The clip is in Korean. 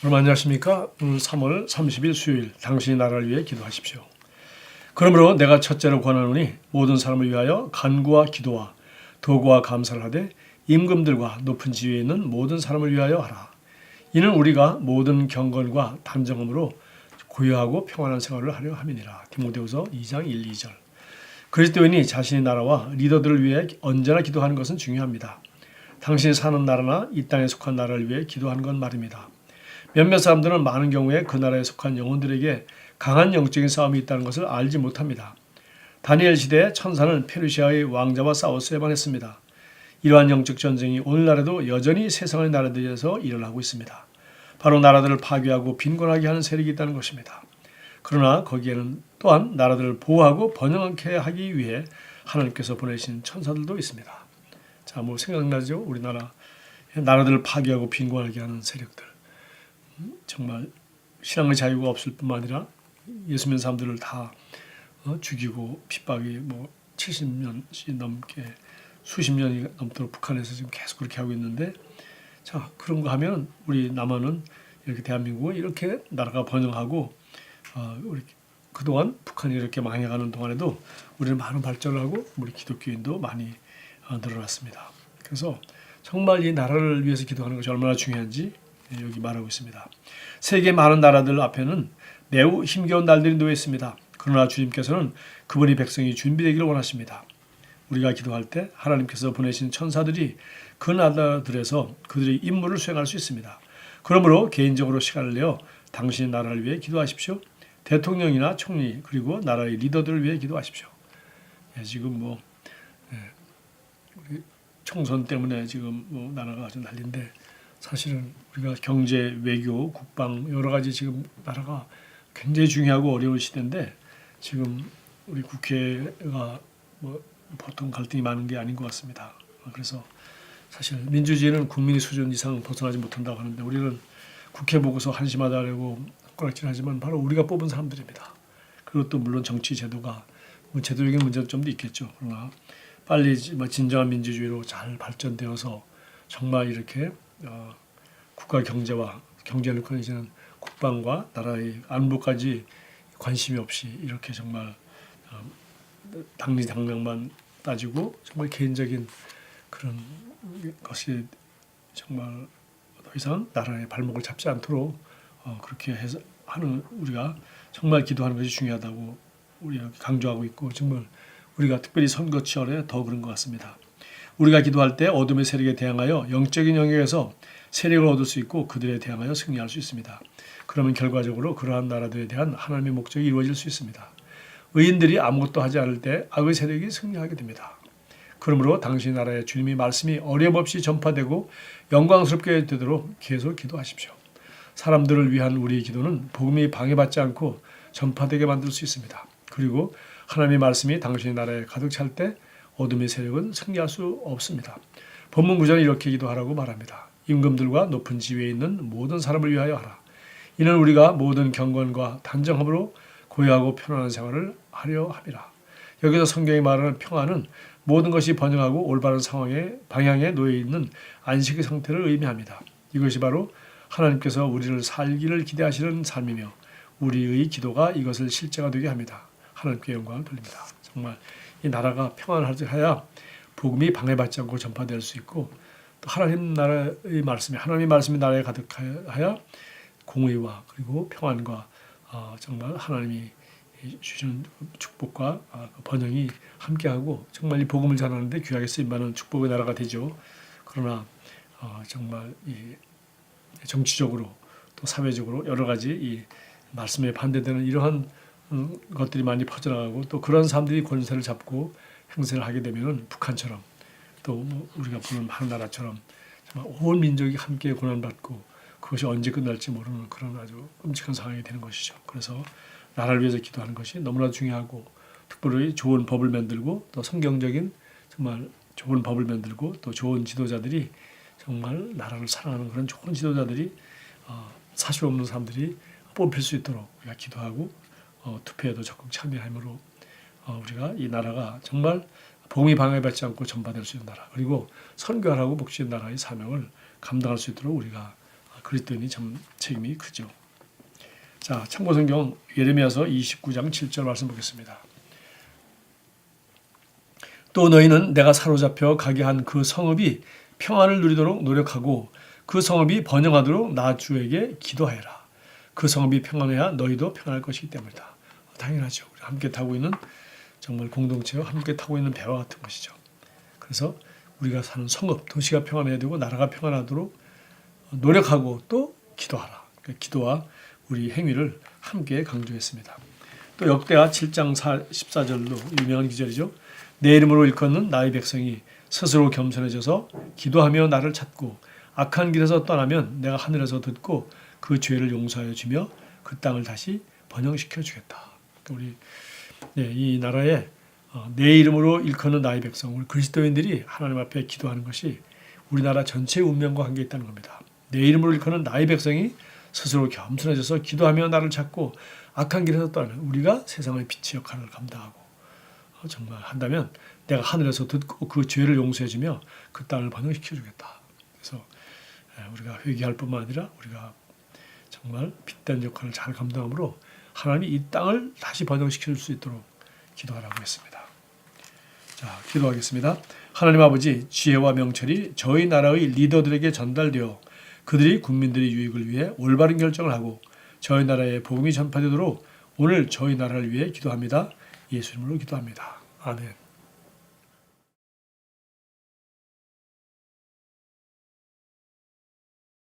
여러분 안녕하십니까? 오늘 3월 30일 수요일 당신의 나라를 위해 기도하십시오. 그러므로 내가 첫째로 권하노니 모든 사람을 위하여 간구와 기도와 도구와 감사를 하되 임금들과 높은 지위에 있는 모든 사람을 위하여 하라. 이는 우리가 모든 경건과 단정함으로 고요하고 평안한 생활을 하려 함이니라. 디모데후서 2장 1, 2절. 그리스도인이 자신의 나라와 리더들을 위해 언제나 기도하는 것은 중요합니다. 당신이 사는 나라나 이 땅에 속한 나라를 위해 기도하는 건 말입니다. 몇몇 사람들은 많은 경우에 그 나라에 속한 영혼들에게 강한 영적인 싸움이 있다는 것을 알지 못합니다. 다니엘 시대에 천사는 페르시아의 왕자와 싸웠어야만 했습니다. 이러한 영적 전쟁이 오늘날에도 여전히 세상의 나라들에서 일어나고 있습니다. 바로 나라들을 파괴하고 빈곤하게 하는 세력이 있다는 것입니다. 그러나 거기에는 또한 나라들을 보호하고 번영하게 하기 위해 하나님께서 보내신 천사들도 있습니다. 자, 뭐 생각나죠? 우리나라 나라들을 파괴하고 빈곤하게 하는 세력들. 정말 신앙의 자유가 없을 뿐만 아니라 예수 믿는 사람들을 다 죽이고 핍박이 70년이 넘게 수십 년이 넘도록 북한에서 지금 계속 그렇게 하고 있는데, 자, 그런 거 하면 우리 남한은 이렇게 대한민국은 이렇게 나라가 번영하고 우리 그동안 북한이 이렇게 망해가는 동안에도 우리는 많은 발전을 하고 우리 기독교인도 많이 늘어났습니다. 그래서 정말 이 나라를 위해서 기도하는 것이 얼마나 중요한지 여기 말하고 있습니다. 세계 많은 나라들 앞에는 매우 힘겨운 날들이 놓여 있습니다. 그러나 주님께서는 그분이 백성이 준비되기를 원하십니다. 우리가 기도할 때 하나님께서 보내신 천사들이 그 나라들에서 그들의 임무를 수행할 수 있습니다. 그러므로 개인적으로 시간을 내어 당신의 나라를 위해 기도하십시오. 대통령이나 총리 그리고 나라의 리더들을 위해 기도하십시오. 지금 우리 총선 때문에 지금 나라가 아주 난리인데, 사실은 우리가 경제, 외교, 국방 여러 가지 지금 나라가 굉장히 중요하고 어려운 시대인데, 지금 우리 국회가 보통 갈등이 많은 게 아닌 것 같습니다. 그래서 사실 민주주의는 국민의 수준 이상 벗어나지 못한다고 하는데, 우리는 국회 보고서 한심하다고 손가락질하지만 바로 우리가 뽑은 사람들입니다. 그리고 또 물론 정치 제도가 제도적인 문제점도 있겠죠. 그러나 빨리 진정한 민주주의로 잘 발전되어서 정말 이렇게 국가 경제와 경제를 커내지는 국방과 나라의 안보까지 관심이 없이 이렇게 정말 당리당략만 따지고 정말 개인적인 그런 것이 정말 더 이상 나라의 발목을 잡지 않도록 그렇게 해서 하는, 우리가 정말 기도하는 것이 중요하다고 우리가 강조하고 있고, 정말 우리가 특별히 선거철에 더 그런 것 같습니다. 우리가 기도할 때 어둠의 세력에 대항하여 영적인 영역에서 세력을 얻을 수 있고 그들에 대항하여 승리할 수 있습니다. 그러면 결과적으로 그러한 나라들에 대한 하나님의 목적이 이루어질 수 있습니다. 의인들이 아무것도 하지 않을 때 악의 세력이 승리하게 됩니다. 그러므로 당신 나라의 주님의 말씀이 어려움없이 전파되고 영광스럽게 되도록 계속 기도하십시오. 사람들을 위한 우리의 기도는 복음이 방해받지 않고 전파되게 만들 수 있습니다. 그리고 하나님의 말씀이 당신의 나라에 가득 찰 때 어둠의 세력은 승리할 수 없습니다. 본문 9절은 이렇게 기도하라고 말합니다. 임금들과 높은 지위에 있는 모든 사람을 위하여 하라. 이는 우리가 모든 경건과 단정함으로 고요하고 편안한 생활을 하려 함이라. 여기서 성경이 말하는 평안은 모든 것이 번영하고 올바른 방향에 놓여 있는 안식의 상태를 의미합니다. 이것이 바로 하나님께서 우리를 살기를 기대하시는 삶이며 우리의 기도가 이것을 실제가 되게 합니다. 하나님께 영광을 돌립니다. 정말 이 나라가 평안하여야 복음이 방해받지 않고 전파될 수 있고, 또 하나님 나라의 말씀이 하나님의 말씀이 나라에 가득하여 공의와 그리고 평안과 정말 하나님이 주시는 축복과 번영이 함께하고 정말 이 복음을 전하는데 귀하게 쓰임받는 축복의 나라가 되죠. 그러나 정말 이 정치적으로 또 사회적으로 여러 가지 이 말씀에 반대되는 이러한 것들이 많이 퍼져나가고, 또 그런 사람들이 권세를 잡고 행세를 하게 되면 북한처럼 또 우리가 보는 많은 나라처럼 정말 온 민족이 함께 고난받고 그것이 언제 끝날지 모르는 그런 아주 끔찍한 상황이 되는 것이죠. 그래서 나라를 위해서 기도하는 것이 너무나 중요하고, 특별히 좋은 법을 만들고 또 성경적인 정말 좋은 법을 만들고 또 좋은 지도자들이, 정말 나라를 사랑하는 그런 좋은 지도자들이 사실 없는 사람들이 뽑힐 수 있도록 우리가 기도하고 투표에도 적극 참여함으로 우리가 이 나라가 정말 복음이 방해받지 않고 전파될 수 있는 나라, 그리고 선교하라고 목주신 나라의 사명을 감당할 수 있도록 우리가 그리스도인이 참 책임이 크죠. 자, 참고성경 예레미야서 29장 7절 말씀 보겠습니다. 또 너희는 내가 사로잡혀 가게 한 그 성읍이 평안을 누리도록 노력하고 그 성읍이 번영하도록 나 주에게 기도하여라. 그 성읍이 평안해야 너희도 평안할 것이기 때문이다. 당연하죠. 우리 함께 타고 있는 정말 공동체와 함께 타고 있는 배와 같은 것이죠. 그래서 우리가 사는 성읍, 도시가 평안해야 되고 나라가 평안하도록 노력하고 또 기도하라. 그러니까 기도와 우리 행위를 함께 강조했습니다. 또 역대하 7장 14절로 유명한 기절이죠. 내 이름으로 일컫는 나의 백성이 스스로 겸손해져서 기도하며 나를 찾고 악한 길에서 떠나면 내가 하늘에서 듣고 그 죄를 용서하여 주며 그 땅을 다시 번영시켜 주겠다. 우리 이 나라에 내 이름으로 일컫는 나의 백성, 우리 그리스도인들이 하나님 앞에 기도하는 것이 우리나라 전체의 운명과 관계 있다는 겁니다. 내 이름으로 일컫는 나의 백성이 스스로 겸손해져서 기도하며 나를 찾고 악한 길에서 떠나면 우리가 세상의 빛의 역할을 감당하고 정말 한다면 내가 하늘에서 듣고 그 죄를 용서해 주며 그 땅을 번영시켜 주겠다. 그래서 우리가 회개할 뿐만 아니라 우리가 정말 빛된 역할을 잘 감당함으로 하나님이 이 땅을 다시 번영시켜 줄 수 있도록 기도하라고 했습니다. 자, 기도하겠습니다. 하나님 아버지, 지혜와 명철이 저희 나라의 리더들에게 전달되어 그들이 국민들의 유익을 위해 올바른 결정을 하고 저희 나라에 복음이 전파되도록 오늘 저희 나라를 위해 기도합니다. 예수 이름으로 기도합니다. 아멘.